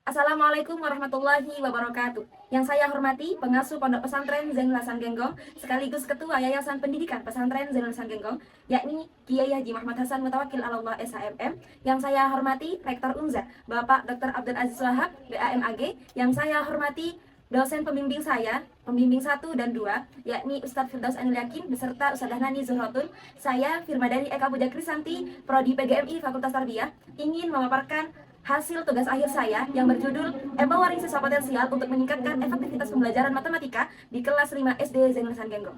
Assalamualaikum warahmatullahi wabarakatuh. Yang saya hormati pengasuh Pondok Pesantren Zainul Hasan Genggong sekaligus Ketua Yayasan Pendidikan Pesantren Zainul Hasan Genggong, yakni Kiai Haji Muhammad Hasan Mutawakil Allah SHMM. Yang saya hormati Rektor Unzar Bapak Dr. Abdul Aziz Wahab BAMAG. Yang saya hormati dosen pembimbing saya, pembimbing 1 dan 2, yakni Ustadz Firdaus Anil Yakin beserta Ustadzah Nani Zuhratun. Saya Firmadani Eka Puja Krisanti, Prodi PGMI Fakultas Tarbiyah, ingin memaparkan hasil tugas akhir saya yang berjudul Empowering Siswa Potensial untuk Meningkatkan Efektivitas Pembelajaran Matematika di kelas 5 SD Zainul Hasan Genggong.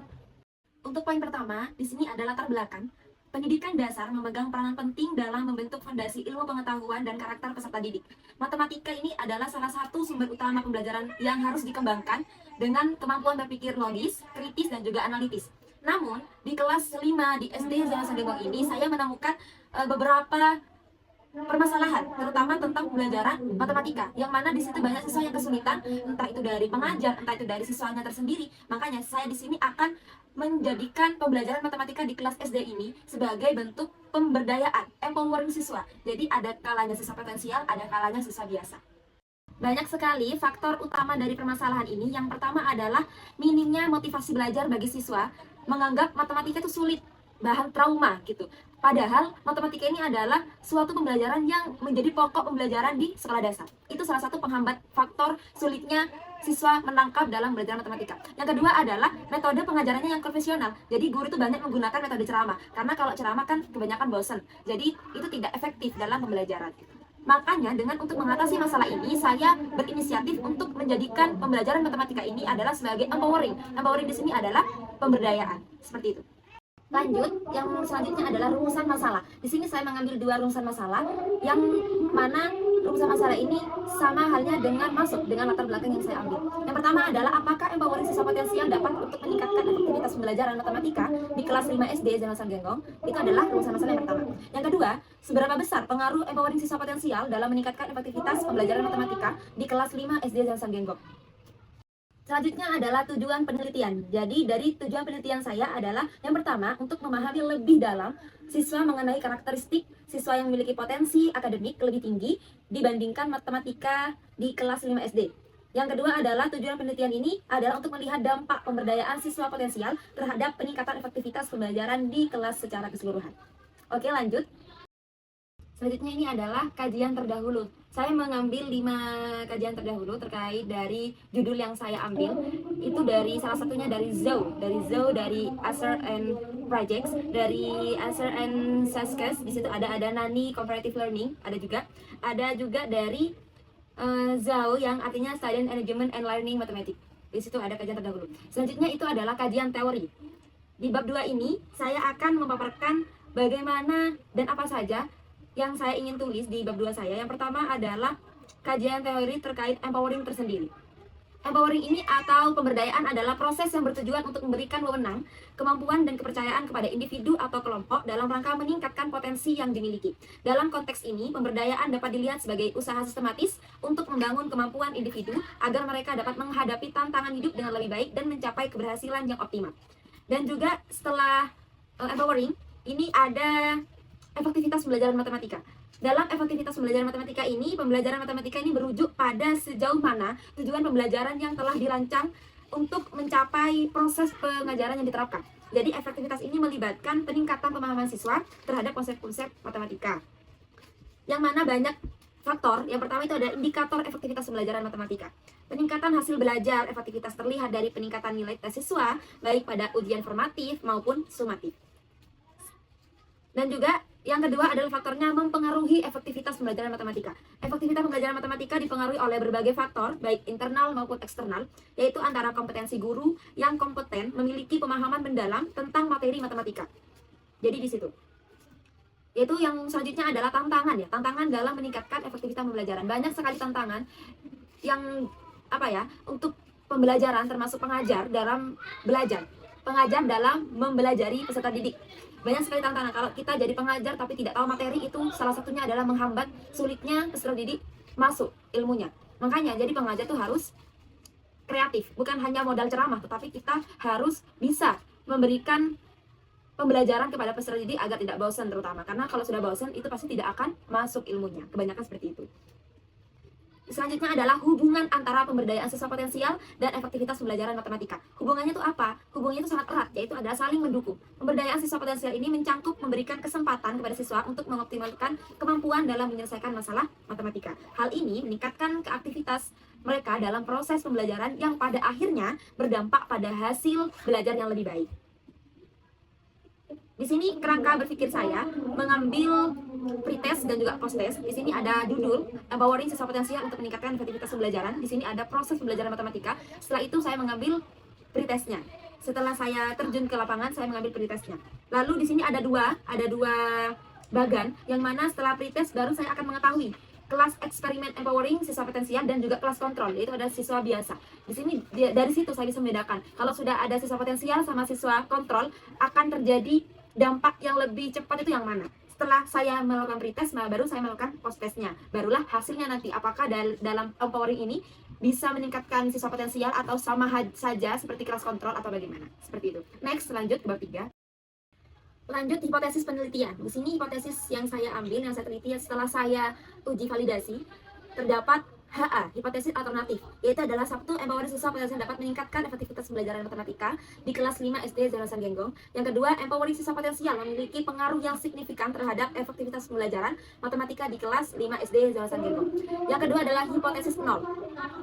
Untuk poin pertama, di sini ada latar belakang. Pendidikan dasar memegang peranan penting dalam membentuk fondasi ilmu pengetahuan dan karakter peserta didik. Matematika ini adalah salah satu sumber utama pembelajaran yang harus dikembangkan dengan kemampuan berpikir logis, kritis, dan juga analitis. Namun, di kelas 5 di SD Zainul Hasan Genggong ini, saya menemukan beberapa permasalahan, terutama tentang pembelajaran matematika, yang mana di situ banyak siswa yang kesulitan, entah itu dari pengajar, entah itu dari siswanya tersendiri. Makanya saya di sini akan menjadikan pembelajaran matematika di kelas SD ini sebagai bentuk pemberdayaan, empowering siswa. Jadi ada kalanya siswa potensial, ada kalanya siswa biasa. Banyak sekali faktor utama dari permasalahan ini. Yang pertama adalah minimnya motivasi belajar bagi siswa, menganggap matematika itu sulit, bahan trauma gitu. Padahal matematika ini adalah suatu pembelajaran yang menjadi pokok pembelajaran di sekolah dasar. Itu salah satu penghambat faktor sulitnya siswa menangkap dalam belajar matematika. Yang kedua adalah metode pengajarannya yang profesional. Jadi guru itu banyak menggunakan metode ceramah. Karena kalau ceramah kan kebanyakan bosen. Jadi itu tidak efektif dalam pembelajaran. Makanya dengan untuk mengatasi masalah ini, saya berinisiatif untuk menjadikan pembelajaran matematika ini adalah sebagai empowering. Empowering di sini adalah pemberdayaan. Seperti itu. Lanjut, yang selanjutnya adalah rumusan masalah. Di sini saya mengambil 2 rumusan masalah, yang mana rumusan masalah ini sama halnya dengan masuk dengan latar belakang yang saya ambil. Yang pertama adalah apakah empowering siswa potensial dapat untuk meningkatkan efektivitas pembelajaran matematika di kelas 5 SD Zainul Hasan Genggong. Itu adalah rumusan masalah yang pertama. Yang kedua, seberapa besar pengaruh empowering siswa potensial dalam meningkatkan efektivitas pembelajaran matematika di kelas 5 SD Zainul Hasan Genggong. Selanjutnya adalah tujuan penelitian. Jadi dari tujuan penelitian saya adalah yang pertama untuk memahami lebih dalam siswa mengenai karakteristik siswa yang memiliki potensi akademik lebih tinggi dibandingkan matematika di kelas 5 SD. Yang kedua adalah tujuan penelitian ini adalah untuk melihat dampak pemberdayaan siswa potensial terhadap peningkatan efektivitas pembelajaran di kelas secara keseluruhan. Oke, lanjut. Selanjutnya ini adalah kajian terdahulu. Saya mengambil 5 kajian terdahulu terkait dari judul yang saya ambil. Itu dari salah satunya dari Zoe, dari Acer and Projects, dari Acer and Saskes. Di situ ada Nani Comparative Learning, ada juga dari Zhao yang artinya Student Engagement and Learning Mathematics. Di situ ada kajian terdahulu. Selanjutnya itu adalah kajian teori. Di bab 2 ini saya akan memaparkan bagaimana dan apa saja yang saya ingin tulis di bab 2 saya. Yang pertama adalah kajian teori terkait empowering tersendiri. Empowering ini atau pemberdayaan adalah proses yang bertujuan untuk memberikan wewenang, kemampuan, dan kepercayaan kepada individu atau kelompok dalam rangka meningkatkan potensi yang dimiliki. Dalam konteks ini, pemberdayaan dapat dilihat sebagai usaha sistematis untuk membangun kemampuan individu agar mereka dapat menghadapi tantangan hidup dengan lebih baik dan mencapai keberhasilan yang optimal. Dan juga setelah empowering, ini ada efektivitas pembelajaran matematika. Dalam efektivitas pembelajaran matematika ini, pembelajaran matematika ini merujuk pada sejauh mana tujuan pembelajaran yang telah dirancang untuk mencapai proses pengajaran yang diterapkan. Jadi efektivitas ini melibatkan peningkatan pemahaman siswa terhadap konsep-konsep matematika. Yang mana banyak faktor. Yang pertama itu ada indikator efektivitas pembelajaran matematika. Peningkatan hasil belajar efektivitas terlihat dari peningkatan nilai tes siswa, baik pada ujian formatif maupun sumatif. Dan juga yang kedua adalah faktornya mempengaruhi efektivitas pembelajaran matematika. Efektivitas pembelajaran matematika dipengaruhi oleh berbagai faktor, baik internal maupun eksternal, yaitu antara kompetensi guru yang kompeten memiliki pemahaman mendalam tentang materi matematika. Jadi di situ. Yaitu yang selanjutnya adalah tantangan ya, tantangan dalam meningkatkan efektivitas pembelajaran. Banyak sekali tantangan yang untuk pembelajaran termasuk pengajar dalam belajar. Pengajar dalam mempelajari peserta didik. Banyak sekali tantangan kalau kita jadi pengajar tapi tidak tahu materi, itu salah satunya adalah menghambat sulitnya peserta didik masuk ilmunya. Makanya jadi pengajar itu harus kreatif, bukan hanya modal ceramah, tetapi kita harus bisa memberikan pembelajaran kepada peserta didik agar tidak bosan terutama. Karena kalau sudah bosan itu pasti tidak akan masuk ilmunya. Kebanyakan seperti itu. Selanjutnya adalah hubungan antara pemberdayaan siswa potensial dan efektivitas pembelajaran matematika. Hubungannya itu apa? Hubungannya itu sangat erat, yaitu adalah saling mendukung. Pemberdayaan siswa potensial ini mencangkup memberikan kesempatan kepada siswa untuk mengoptimalkan kemampuan dalam menyelesaikan masalah matematika. Hal ini meningkatkan keaktivitas mereka dalam proses pembelajaran yang pada akhirnya berdampak pada hasil belajar yang lebih baik. Di sini kerangka berpikir saya mengambil pretest dan juga post-test. Di sini ada judul empowering siswa potensial untuk meningkatkan efektivitas pembelajaran. Di sini ada proses pembelajaran matematika. Setelah itu saya mengambil pretestnya. Setelah saya terjun ke lapangan, saya mengambil pretestnya. Lalu di sini ada dua bagan yang mana setelah pretest baru saya akan mengetahui kelas eksperimen empowering siswa potensial dan juga kelas kontrol, yaitu ada siswa biasa. Di sini dari situ saya bisa membedakan kalau sudah ada siswa potensial sama siswa kontrol akan terjadi dampak yang lebih cepat itu yang mana. Setelah saya melakukan pretest, baru saya melakukan post-testnya. Barulah hasilnya nanti apakah dalam empowering ini bisa meningkatkan siswa potensial atau sama saja seperti kelas kontrol atau bagaimana. Seperti itu. Next, lanjut ke bab 3. Lanjut hipotesis penelitian. Di sini hipotesis yang saya ambil, yang saya teliti setelah saya uji validasi, terdapat HA, hipotesis alternatif, yaitu adalah satu, empowering siswa potensial dapat meningkatkan efektivitas pembelajaran matematika di kelas 5 SD Zainuddin Hasan Genggong. Yang kedua, empowering siswa potensial memiliki pengaruh yang signifikan terhadap efektivitas pembelajaran matematika di kelas 5 SD Zainuddin Hasan Genggong. Yang kedua adalah hipotesis 0,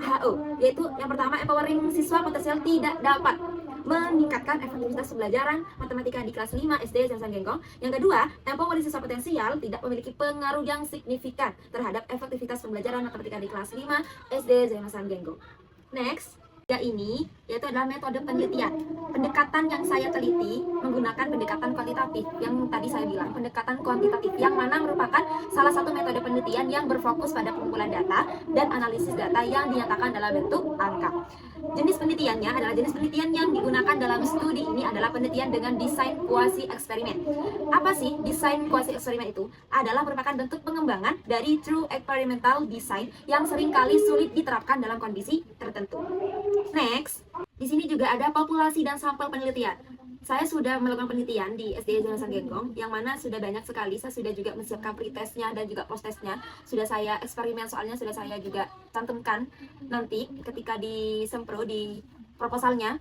HO, yaitu yang pertama, empowering siswa potensial tidak dapat meningkatkan efektivitas pembelajaran matematika di kelas 5 SD Zainuddin Hasan Genggong. Yang kedua, empowering siswa potensial tidak memiliki pengaruh yang signifikan terhadap efektivitas pembelajaran matematika di kelas 5 SD Zainuddin Hasan Genggong. Next, ini yaitu adalah metode penelitian. Pendekatan yang saya teliti menggunakan pendekatan kuantitatif yang tadi saya bilang, pendekatan kuantitatif yang mana merupakan salah satu metode penelitian yang berfokus pada pengumpulan data dan analisis data yang dinyatakan dalam bentuk angka. Jenis penelitiannya adalah jenis penelitian yang digunakan dalam studi ini adalah penelitian dengan desain kuasi eksperimen. Apa sih desain kuasi eksperimen itu? Adalah merupakan bentuk pengembangan dari true experimental design yang seringkali sulit diterapkan dalam kondisi tertentu. Next, di sini juga ada populasi dan sampel penelitian. Saya sudah melakukan penelitian di SD Zainuddin Hasan Genggong, yang mana sudah banyak sekali. Saya sudah juga menyiapkan pretestnya dan juga post-testnya. Sudah saya eksperimen, soalnya sudah saya juga cantumkan nanti ketika di sempro, di proposalnya,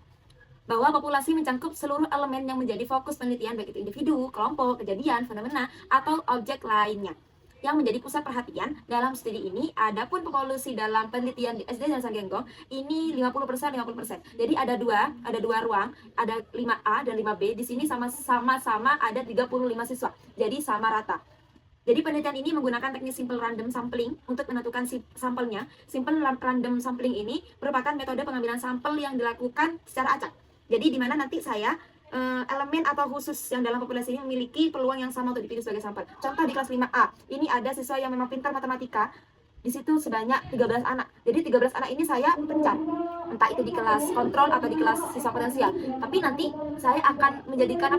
bahwa populasi mencangkup seluruh elemen yang menjadi fokus penelitian, baik itu individu, kelompok, kejadian, fenomena, atau objek lainnya. Yang menjadi pusat perhatian dalam studi ini, adapun populasi dalam penelitian di SD Zainuddin Hasan Genggong ini 50%. Jadi ada dua ruang, ada 5A dan 5B. Di sini sama-sama ada 35 siswa. Jadi sama rata. Jadi penelitian ini menggunakan teknik simple random sampling untuk menentukan sampelnya. Simple random sampling ini merupakan metode pengambilan sampel yang dilakukan secara acak. Jadi di mana nanti saya elemen atau khusus yang dalam populasi ini memiliki peluang yang sama untuk dipilih sebagai sampel. Contoh di kelas 5A, ini ada siswa yang memang pintar matematika. Di situ sebanyak 13 anak. Jadi 13 anak ini saya pencar. Entah itu di kelas kontrol atau di kelas siswa potensial. Tapi nanti saya akan menjadikan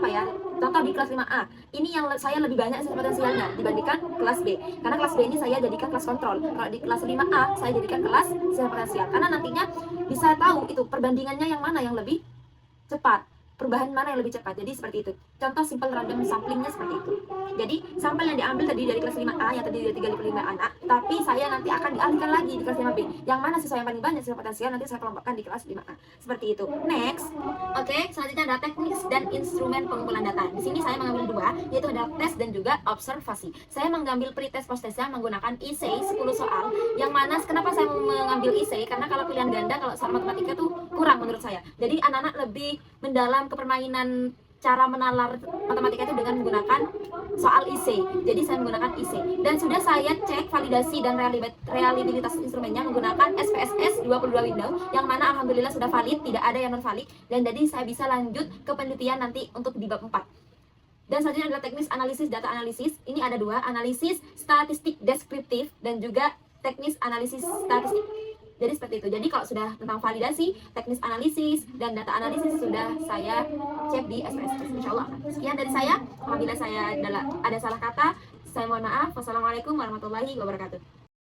contoh di kelas 5A. Ini yang saya lebih banyak siswa potensialnya dibandingkan kelas B. Karena kelas B ini saya jadikan kelas kontrol. Kalau di kelas 5A saya jadikan kelas siswa potensial. Karena nantinya bisa tahu itu perbandingannya yang mana yang lebih cepat. Perubahan mana yang lebih cepat. Jadi seperti itu. Contoh simple random samplingnya seperti itu. Jadi sampel yang diambil tadi dari kelas 5A yang tadi dari 35 anak, tapi saya nanti akan dialihkan lagi di kelas 5B. Yang mana siswa yang paling banyak siswa potensial nanti saya kelompokkan di kelas 5A. Seperti itu. Next. Oke, selanjutnya ada teknik dan instrumen pengumpulan data. Di sini saya mengambil dua, yaitu ada tes dan juga observasi. Saya mengambil pretest post-testnya menggunakan essay 10 soal. Yang mana kenapa saya mengambil essay? Karena kalau pilihan ganda kalau soal matematika tuh kurang menurut saya. Jadi anak-anak lebih mendalam ke permainan cara menalar matematika itu dengan menggunakan soal essay. Jadi saya menggunakan essay dan sudah saya cek validasi dan reliabilitas instrumennya menggunakan SPSS 22 window yang mana alhamdulillah sudah valid, tidak ada yang non valid, dan jadi saya bisa lanjut ke penelitian nanti untuk di bab 4. Dan selanjutnya adalah teknis analisis data analisis. Ini ada dua, analisis statistik deskriptif dan juga teknis analisis statistik. Jadi seperti itu. Jadi kalau sudah tentang validasi, teknis analisis, dan data analisis sudah saya cek di SPSS. Insya Allah. Sekian dari saya. Apabila saya ada salah kata, saya mohon maaf. Wassalamualaikum warahmatullahi wabarakatuh.